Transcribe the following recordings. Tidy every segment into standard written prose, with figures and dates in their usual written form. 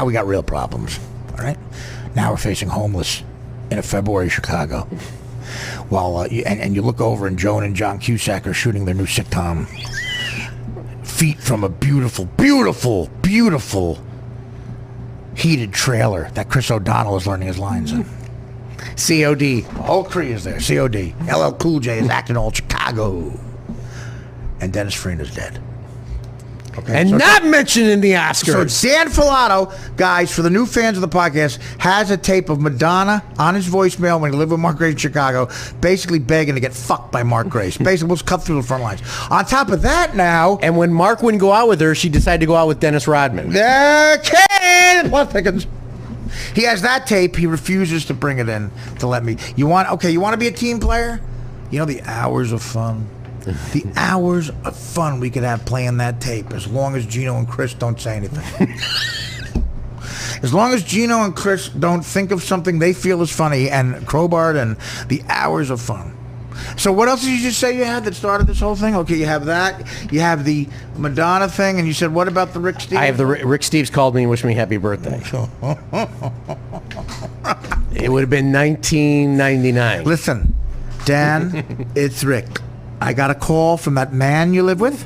now we got real problems. All right? Now we're facing homeless in a February Chicago. While and you look over and Joan and John Cusack are shooting their new sitcom. Feet from a beautiful, beautiful, beautiful heated trailer that Chris O'Donnell is learning his lines in. COD. The whole crew is there. COD. LL Cool J is acting all Chicago. And Dennis Farina's dead. Okay. And so not mentioned in the Oscars. So Dan Falato, guys, for the new fans of the podcast, has a tape of Madonna on his voicemail when he lived with Mark Grace in Chicago, basically begging to get fucked by Mark Grace. Basically, let's cut through the front lines. On top of that now... And when Mark wouldn't go out with her, she decided to go out with Dennis Rodman. Thickens. He has that tape. He refuses to bring it in to let me... You want to be a team player? You know the hours of fun... The hours of fun we could have playing that tape, as long as Gino and Chris don't say anything. As long as Gino and Chris don't think of something they feel is funny, and Crowbar, and the hours of fun. So what else did you just say you had that started this whole thing? Okay, you have that. You have the Madonna thing, and you said, what about the Rick Steves? I have the Rick Steves called me and wished me happy birthday. It would have been 1999. Listen, Dan, it's Rick. I got a call from that man you live with,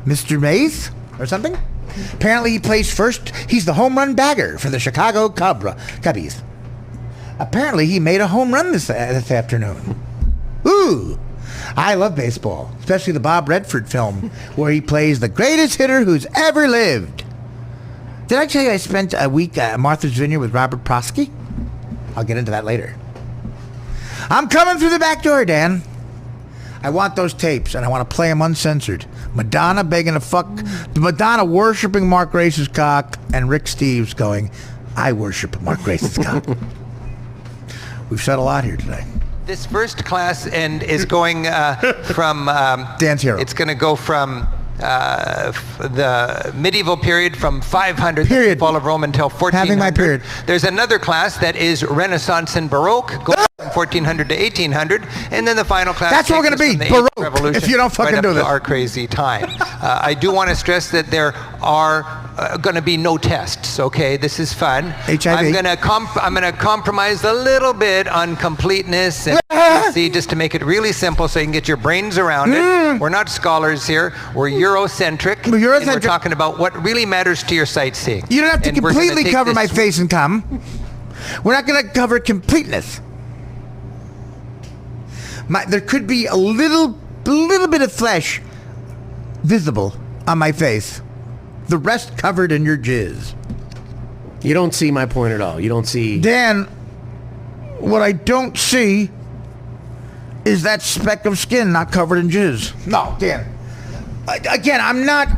Mr. Mays, or something. Apparently he plays first. He's the home run bagger for the Chicago Cubbies. Apparently he made a home run this afternoon. Ooh, I love baseball, especially the Bob Redford film where he plays the greatest hitter who's ever lived. Did I tell you I spent a week at Martha's Vineyard with Robert Prosky? I'll get into that later. I'm coming through the back door, Dan. I want those tapes, and I want to play them uncensored. Madonna begging to fuck... Madonna worshiping Mark Grace's cock, and Rick Steves going, I worship Mark Grace's cock. We've said a lot here today. This first class is going from... Dan's hero. It's going to go from the medieval period, from 500, period. The fall of Rome, until 1400. Having my period. There's another class that is Renaissance and Baroque, going from 1400 to 1800, and then the final class... That's what we're going to be, Baroque, if you don't fucking right do this. Our crazy time. I do want to stress that there are going to be no tests, okay? This is fun. HIV. I'm going to compromise a little bit on completeness and see, just to make it really simple so you can get your brains around it. We're not scholars here. We're Eurocentric. And we're talking about what really matters to your sightseeing. You don't have to completely cover my face and come. We're not going to cover completeness. There could be a little bit of flesh visible on my face. The rest covered in your jizz. You don't see my point at all. You don't see... Dan, what I don't see is that speck of skin not covered in jizz. No, Dan. Again, I'm not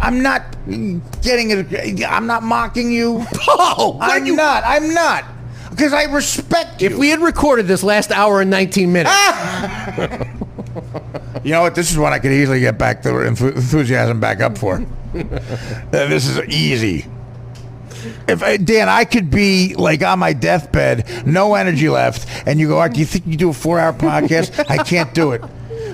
getting it. I'm not mocking you. Oh, I'm not. Because I respect you. If we had recorded this last hour and 19 minutes... You know what? This is one I could easily get back the enthusiasm back up for. This is easy. Dan, I could be like on my deathbed, no energy left, and you go, Art, do you think you do a 4-hour podcast? I can't do it.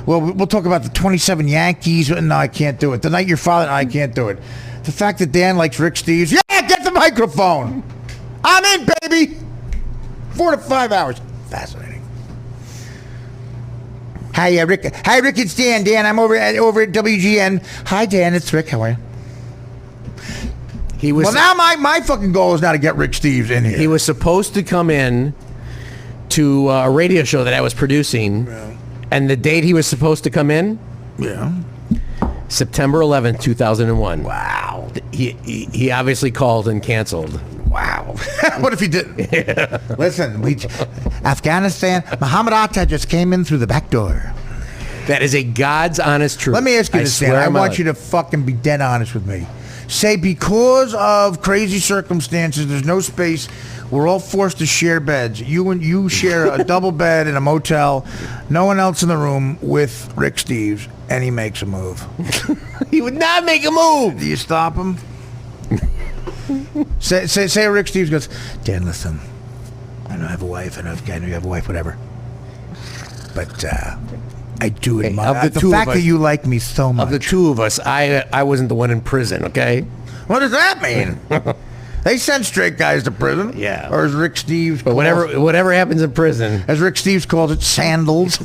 Well, we'll talk about the 27 Yankees. No, I can't do it. The night your father, no, I can't do it. The fact that Dan likes Rick Steves, yeah, get the microphone. I'm in, baby. 4 to 5 hours. Fascinating. Hi, Rick. Hi, Rick. It's Dan. Dan, I'm over at WGN. Hi, Dan. It's Rick. How are you? Well, now my fucking goal is now to get Rick Steves in here. He was supposed to come in to a radio show that I was producing, and the date he was supposed to come in, September 11th, 2001. Wow. He obviously called and canceled. Wow. What if he didn't? Yeah. Listen, Afghanistan, Muhammad Atta just came in through the back door. That is a God's honest truth. Let me ask you this, Dan. I want you to fucking be dead honest with me. Say, because of crazy circumstances, there's no space, we're all forced to share beds. You share a double bed in a motel, no one else in the room with Rick Steves, and he makes a move. He would not make a move. Do you stop him? Say Rick Steves goes, Dan, listen, I know I have a wife, I know you have a wife, whatever. But I do admire the fact that you like me so much. Of the two of us, I wasn't the one in prison, okay? What does that mean? They send straight guys to prison. Yeah. Or as Rick Steves But whatever happens in prison. As Rick Steves calls it, sandals.